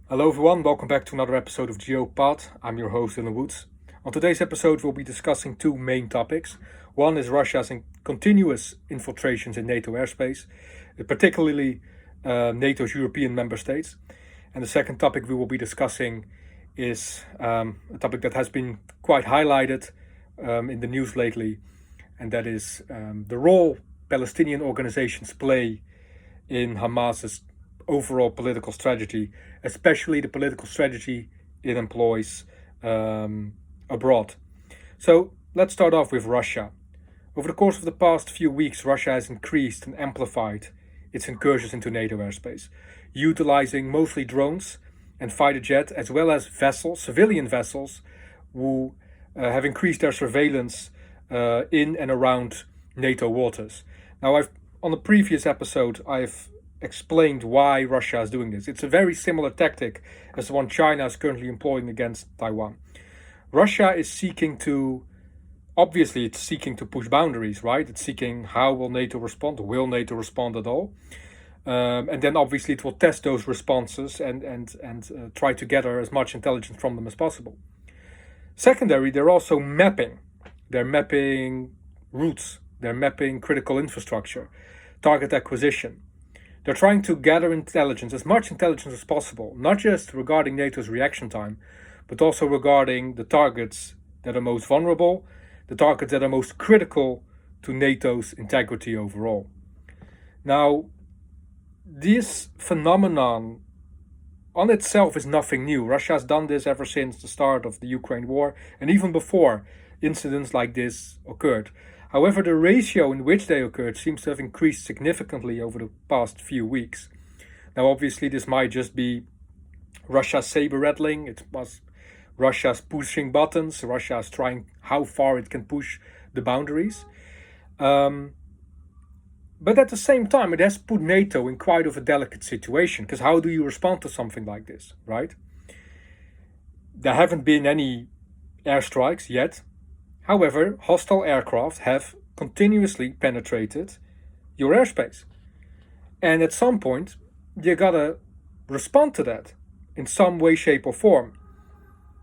Hello everyone, welcome back to another episode of GeoPod. I'm your host Dylan Woods. On today's episode we'll be discussing two main topics. One is Russia's continuous infiltrations in NATO airspace, particularly NATO's European member states. And the second topic we will be discussing is a topic that has been quite highlighted in the news lately, and that is the role Palestinian organizations play in Hamas's overall political strategy, especially the political strategy it employs abroad. So let's start off with Russia. Over the course of the past few weeks, Russia has increased and amplified its incursions into NATO airspace, utilizing mostly drones and fighter jets, as well as vessels, civilian vessels, who have increased their surveillance in and around NATO waters. Now, on the previous episode, I've explained why Russia is doing this. It's a very similar tactic as the one China is currently employing against Taiwan. Russia is seeking to push boundaries, right? It's seeking how will NATO respond? Will NATO respond at all? And then obviously it will test those responses and try to gather as much intelligence from them as possible. Secondary, they're also mapping. They're mapping routes. They're mapping critical infrastructure, target acquisition. They're trying to gather intelligence, as much intelligence as possible, not just regarding NATO's reaction time, but also regarding the targets that are most vulnerable, the targets that are most critical to NATO's integrity overall. Now, this phenomenon on itself is nothing new. Russia has done this ever since the start of the Ukraine war, and even before incidents like this occurred. However, the ratio in which they occurred seems to have increased significantly over the past few weeks. Now, obviously, this might just be Russia's saber rattling. It was Russia's pushing buttons. Russia's trying how far it can push the boundaries. But at the same time, it has put NATO in quite of a delicate situation, because how do you respond to something like this, right? There haven't been any airstrikes yet. However, hostile aircraft have continuously penetrated your airspace. And at some point, you gotta respond to that in some way, shape, or form.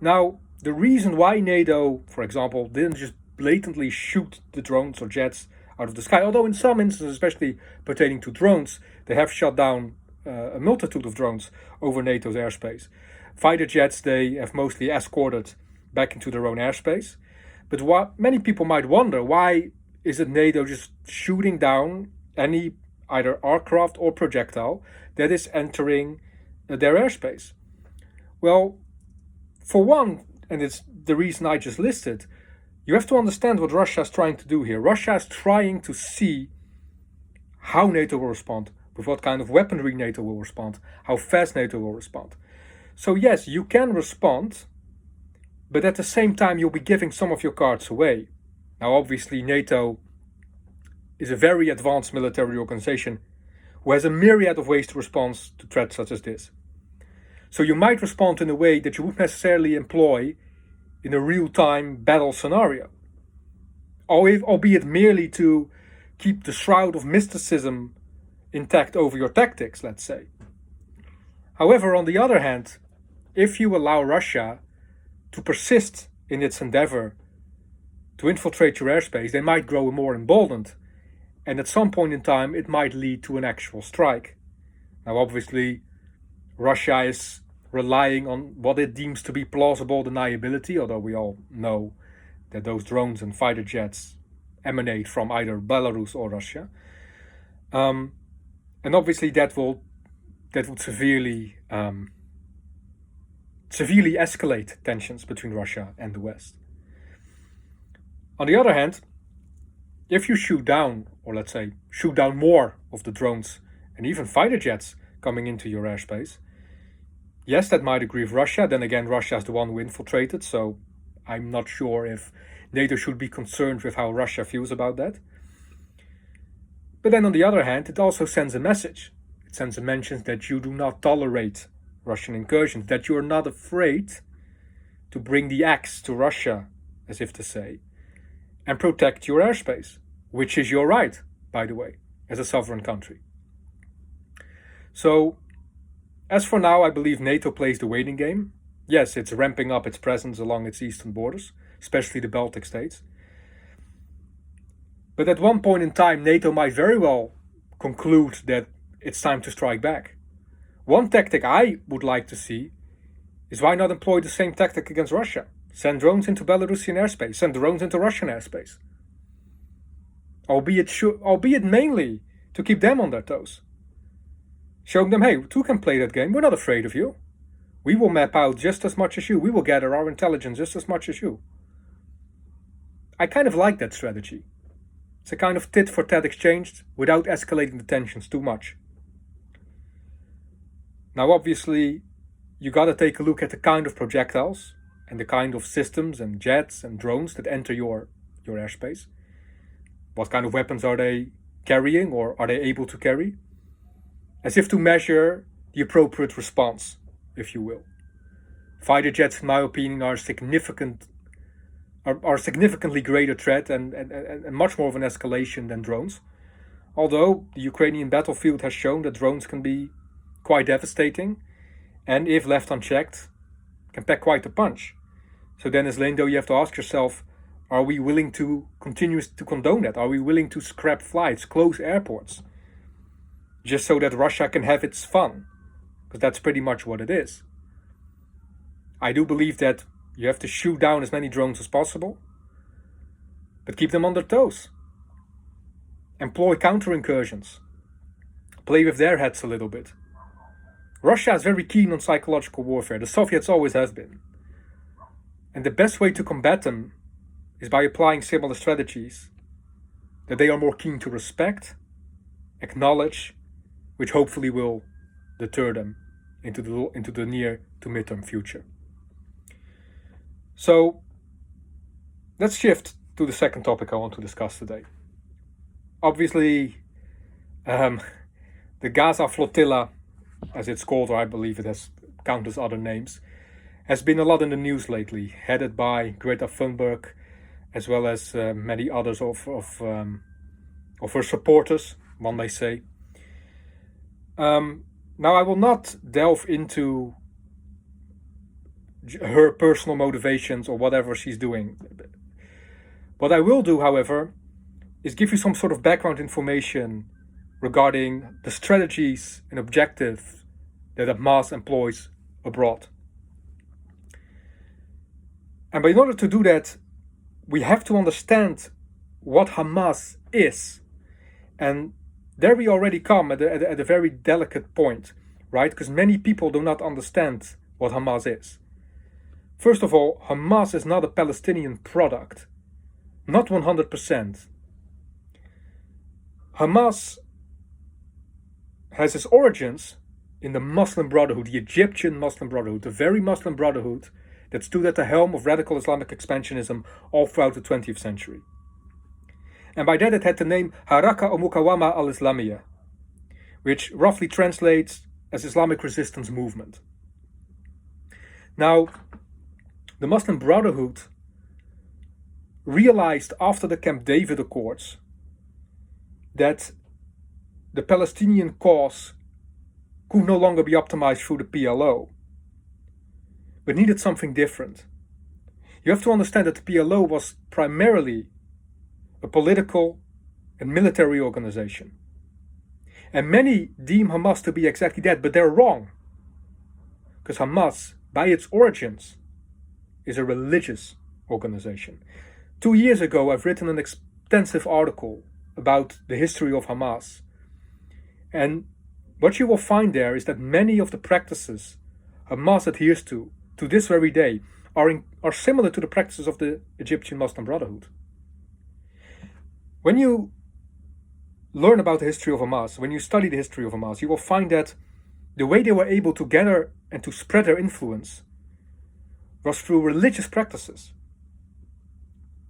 Now, the reason why NATO, for example, didn't just blatantly shoot the drones or jets out of the sky, although in some instances, especially pertaining to drones, they have shot down a multitude of drones over NATO's airspace. Fighter jets, they have mostly escorted back into their own airspace. But what many people might wonder, why isn't NATO just shooting down any either aircraft or projectile that is entering their airspace? Well, for one, and it's the reason I just listed, you have to understand what Russia is trying to do here. Russia is trying to see how NATO will respond, with what kind of weaponry NATO will respond, how fast NATO will respond. So yes, you can respond, but at the same time, you'll be giving some of your cards away. Now, obviously, NATO is a very advanced military organization who has a myriad of ways to respond to threats such as this. So you might respond in a way that you wouldn't necessarily employ in a real-time battle scenario, albeit merely to keep the shroud of mysticism intact over your tactics, let's say. However, on the other hand, if you allow Russia to persist in its endeavor to infiltrate your airspace, they might grow more emboldened. And at some point in time, it might lead to an actual strike. Now, obviously, Russia is relying on what it deems to be plausible deniability, although we all know that those drones and fighter jets emanate from either Belarus or Russia. And obviously that would severely escalate tensions between Russia and the West. On the other hand, if you shoot down, or let's say shoot down more of the drones and even fighter jets coming into your airspace, yes, that might aggrieve Russia. Then again, Russia is the one who infiltrated, so I'm not sure if NATO should be concerned with how Russia feels about that. But then on the other hand, it also sends a message. It sends a message that you do not tolerate Russian incursions, that you are not afraid to bring the axe to Russia, as if to say, and protect your airspace, which is your right, by the way, as a sovereign country. So As for now, I believe NATO plays the waiting game. Yes, it's ramping up its presence along its eastern borders, especially the Baltic states. But at one point in time, NATO might very well conclude that it's time to strike back. One tactic I would like to see is why not employ the same tactic against Russia? Send drones into Belarusian airspace, send drones into Russian airspace. Albeit mainly to keep them on their toes. Showing them, hey, we too can play that game, we're not afraid of you. We will map out just as much as you, we will gather our intelligence just as much as you. I kind of like that strategy. It's a kind of tit-for-tat exchange without escalating the tensions too much. Now obviously, you gotta take a look at the kind of projectiles and the kind of systems and jets and drones that enter your airspace. What kind of weapons are they carrying or are they able to carry? As if to measure the appropriate response, if you will. Fighter jets, in my opinion, are a significantly greater threat and much more of an escalation than drones. Although the Ukrainian battlefield has shown that drones can be quite devastating and if left unchecked, can pack quite a punch. So then as Lando, you have to ask yourself, are we willing to continue to condone that? Are we willing to scrap flights, close airports? Just so that Russia can have its fun? Because that's pretty much what it is. I do believe that you have to shoot down as many drones as possible, but keep them on their toes. Employ counter-incursions. Play with their heads a little bit. Russia is very keen on psychological warfare. The Soviets always have been. And the best way to combat them is by applying similar strategies that they are more keen to respect, acknowledge, which hopefully will deter them into the near to midterm future. So let's shift to the second topic I want to discuss today. Obviously, the Gaza Flotilla, as it's called, or I believe it has countless other names, has been a lot in the news lately, headed by Greta Thunberg, as well as many others of her supporters, one may say. Now, I will not delve into her personal motivations or whatever she's doing. What I will do, however, is give you some sort of background information regarding the strategies and objectives that Hamas employs abroad. And in order to do that, we have to understand what Hamas is. And there we already come at a very delicate point, right? Because many people do not understand what Hamas is. First of all, Hamas is not a Palestinian product. Not 100%. Hamas has its origins in the Muslim Brotherhood, the Egyptian Muslim Brotherhood, the very Muslim Brotherhood that stood at the helm of radical Islamic expansionism all throughout the 20th century. And by that it had the name Haraka al-Mukawama al-Islamiyya, which roughly translates as Islamic Resistance Movement. Now, the Muslim Brotherhood realized after the Camp David Accords that the Palestinian cause could no longer be optimized through the PLO, but needed something different. You have to understand that the PLO was primarily a political and military organization. And many deem Hamas to be exactly that, but they're wrong. Because Hamas, by its origins, is a religious organization. 2 years ago, I've written an extensive article about the history of Hamas. And what you will find there is that many of the practices Hamas adheres to this very day, are similar to the practices of the Egyptian Muslim Brotherhood. When you learn about the history of Hamas, when you study the history of Hamas, you will find that the way they were able to gather and to spread their influence was through religious practices,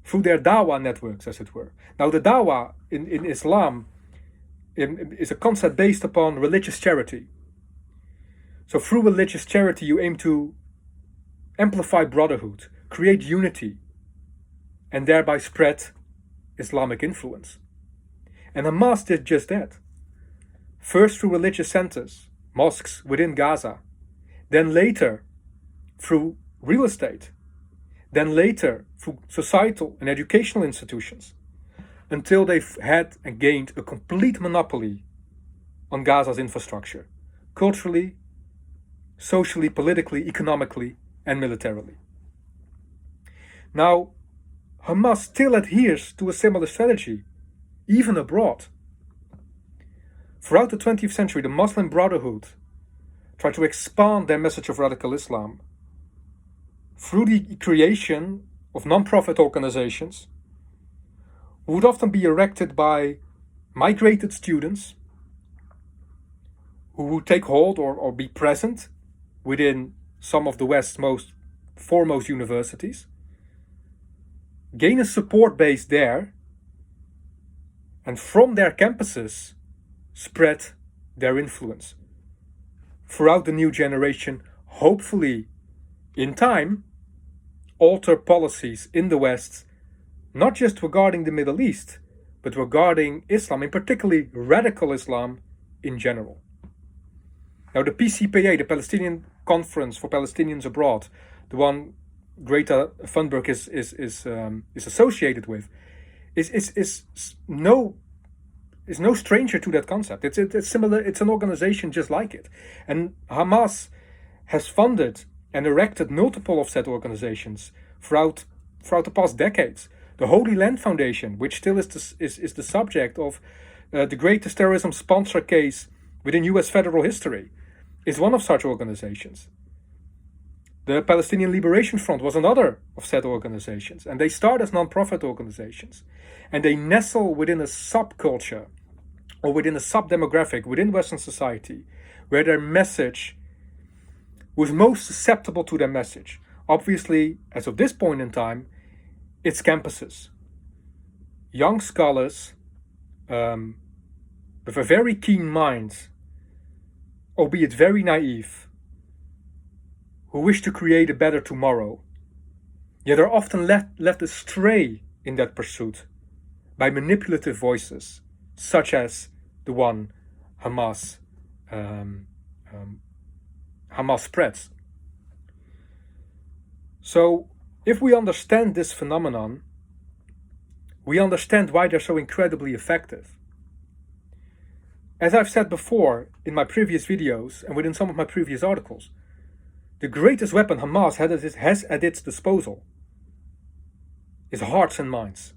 through their dawah networks, as it were. Now, the dawah in Islam is a concept based upon religious charity. So through religious charity, you aim to amplify brotherhood, create unity, and thereby spread Islamic influence. And Hamas did just that. First through religious centers, mosques within Gaza, then later through real estate, then later through societal and educational institutions, until they've had and gained a complete monopoly on Gaza's infrastructure, culturally, socially, politically, economically, and militarily. Now, Hamas still adheres to a similar strategy, even abroad. Throughout the 20th century, the Muslim Brotherhood tried to expand their message of radical Islam through the creation of non-profit organizations who would often be erected by migrated students who would take hold or be present within some of the West's most foremost universities, gain a support base there, and from their campuses spread their influence throughout the new generation, hopefully in time alter policies in the West, not just regarding the Middle East, but regarding Islam, and particularly radical Islam in general. Now, the PCPA, the Palestinian Conference for Palestinians Abroad, the one Greta Thunberg is associated with, is no stranger to that concept. It's similar. It's an organization just like it, and Hamas has funded and erected multiple of said organizations throughout the past decades. The Holy Land Foundation, which still is the subject of the greatest terrorism sponsor case within U.S. federal history, is one of such organizations. The Palestinian Liberation Front was another of said organizations, and they start as non-profit organizations, and they nestle within a subculture or within a sub-demographic within Western society where their message was most susceptible to their message. Obviously, as of this point in time, it's campuses. Young scholars with a very keen mind, albeit very naive, who wish to create a better tomorrow, yet are often led astray in that pursuit by manipulative voices, such as the one Hamas spreads. So, if we understand this phenomenon, we understand why they're so incredibly effective. As I've said before in my previous videos and within some of my previous articles, the greatest weapon Hamas has at its disposal is hearts and minds.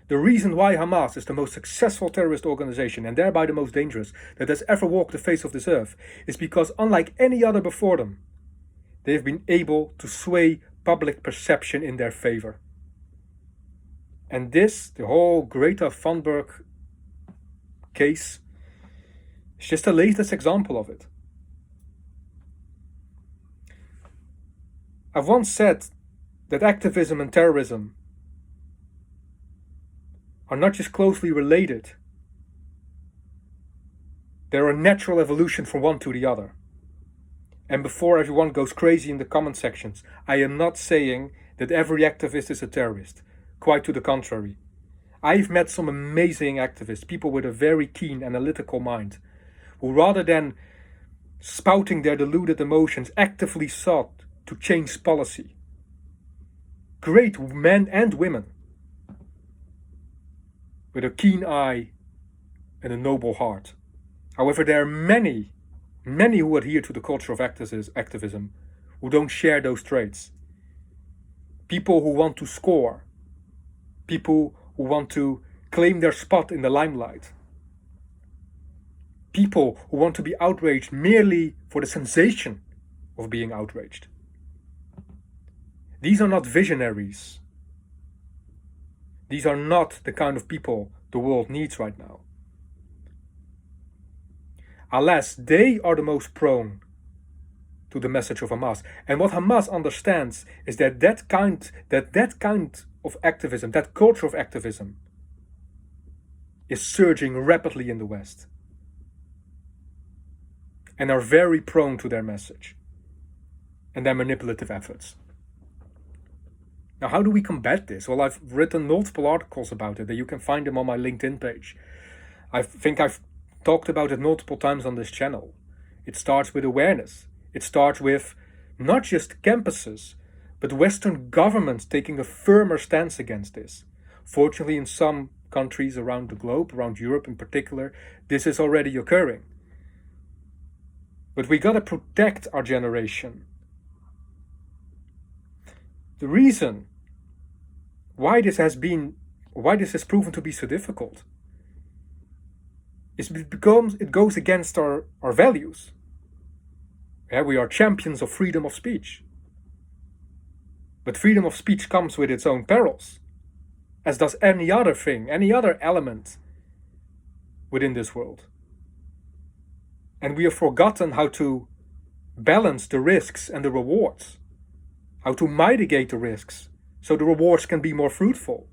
The reason why Hamas is the most successful terrorist organization and thereby the most dangerous that has ever walked the face of this earth is because, unlike any other before them, they have been able to sway public perception in their favor. And this, the whole Greta Thunberg case, is just the latest example of it. I've once said that activism and terrorism are not just closely related, they're a natural evolution from one to the other. And before everyone goes crazy in the comment sections, I am not saying that every activist is a terrorist. Quite to the contrary. I've met some amazing activists, people with a very keen analytical mind, who rather than spouting their deluded emotions actively sought to change policy. Great men and women with a keen eye and a noble heart. However, there are many who adhere to the culture of activism who don't share those traits. People who want to score. People who want to claim their spot in the limelight. People who want to be outraged merely for the sensation of being outraged. These are not visionaries. These are not the kind of people the world needs right now. Alas, they are the most prone to the message of Hamas. And what Hamas understands is that that kind of activism, that culture of activism, is surging rapidly in the West. And are very prone to their message and their manipulative efforts. Now, how do we combat this? Well, I've written multiple articles about it, and you can find them on my LinkedIn page. I think I've talked about it multiple times on this channel. It starts with awareness. It starts with not just campuses, but Western governments taking a firmer stance against this. Fortunately, in some countries around the globe, around Europe in particular, this is already occurring. But we gotta protect our generation. The reason why this has proven to be so difficult is because it goes against our values. Yeah, we are champions of freedom of speech. But freedom of speech comes with its own perils, as does any other thing, any other element within this world. And we have forgotten how to balance the risks and the rewards, how to mitigate the risks so the rewards can be more fruitful.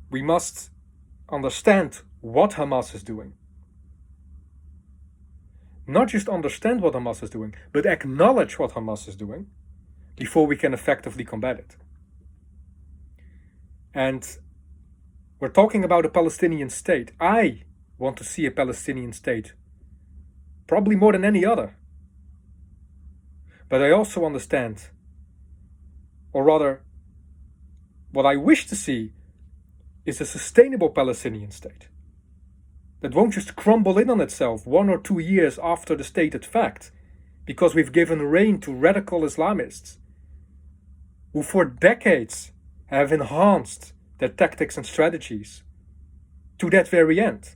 We must understand what Hamas is doing. Not just understand what Hamas is doing, but acknowledge what Hamas is doing before we can effectively combat it. And we're talking about a Palestinian state. I want to see a Palestinian state, probably more than any other. But I also understand, or rather, what I wish to see is a sustainable Palestinian state that won't just crumble in on itself 1 or 2 years after the stated fact, because we've given rein to radical Islamists who for decades have enhanced their tactics and strategies to that very end.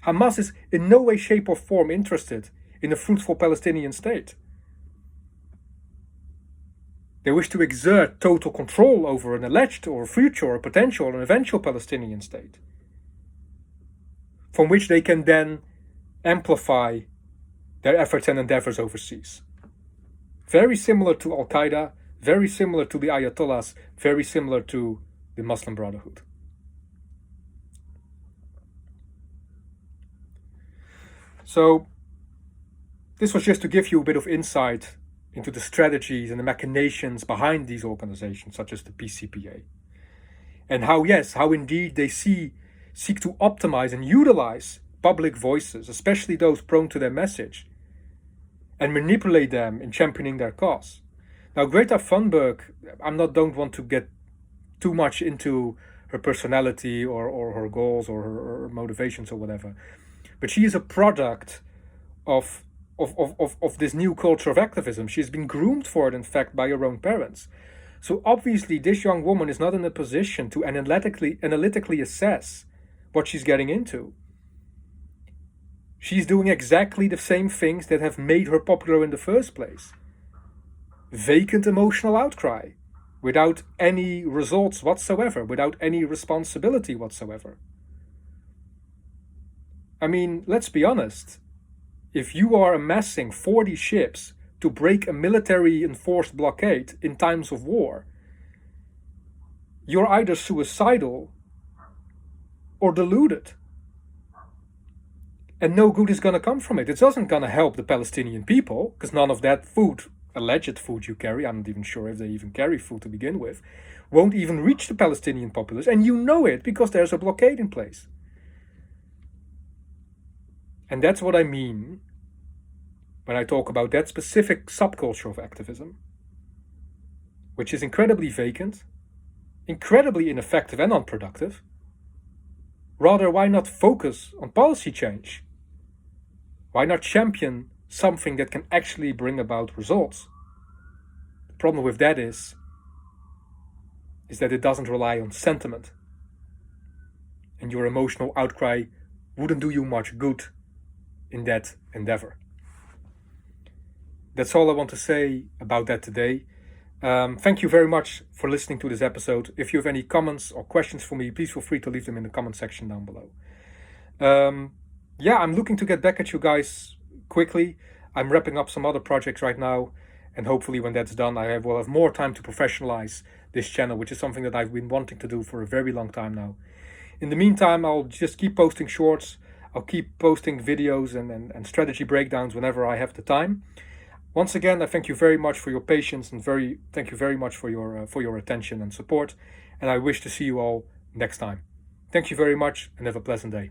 Hamas is in no way, shape or form interested in a fruitful Palestinian state. They wish to exert total control over an alleged or future or potential or eventual Palestinian state, from which they can then amplify their efforts and endeavors overseas. Very similar to Al-Qaeda, very similar to the Ayatollahs, very similar to the Muslim Brotherhood. So, this was just to give you a bit of insight into the strategies and the machinations behind these organizations, such as the PCPA. And how indeed they seek to optimize and utilize public voices, especially those prone to their message, and manipulate them in championing their cause. Now, Greta Thunberg, don't want to get too much into her personality or her goals or her motivations or whatever, but she is a product of this new culture of activism. She's been groomed for it, in fact, by her own parents. So obviously, this young woman is not in a position to analytically assess what she's getting into. She's doing exactly the same things that have made her popular in the first place. Vacant emotional outcry, without any results whatsoever, without any responsibility whatsoever. I mean, let's be honest. If you are amassing 40 ships to break a military-enforced blockade in times of war, you're either suicidal or deluded. And no good is going to come from it. It doesn't going to help the Palestinian people, because none of that food, alleged food you carry, I'm not even sure if they even carry food to begin with, won't even reach the Palestinian populace. And you know it because there's a blockade in place. And that's what I mean when I talk about that specific subculture of activism, which is incredibly vacant, incredibly ineffective and unproductive. Rather, why not focus on policy change? Why not champion something that can actually bring about results? The problem with that is that it doesn't rely on sentiment. And your emotional outcry wouldn't do you much good in that endeavor. That's all I want to say about that today. Thank you very much for listening to this episode. If you have any comments or questions for me, please feel free to leave them in the comment section down below. I'm looking to get back at you guys quickly. I'm wrapping up some other projects right now, and hopefully when that's done, I will have more time to professionalize this channel, which is something that I've been wanting to do for a very long time now. In the meantime, I'll just keep posting shorts. I'll keep posting videos and strategy breakdowns whenever I have the time. Once again, I thank you very much for your patience and thank you very much for your attention and support. And I wish to see you all next time. Thank you very much and have a pleasant day.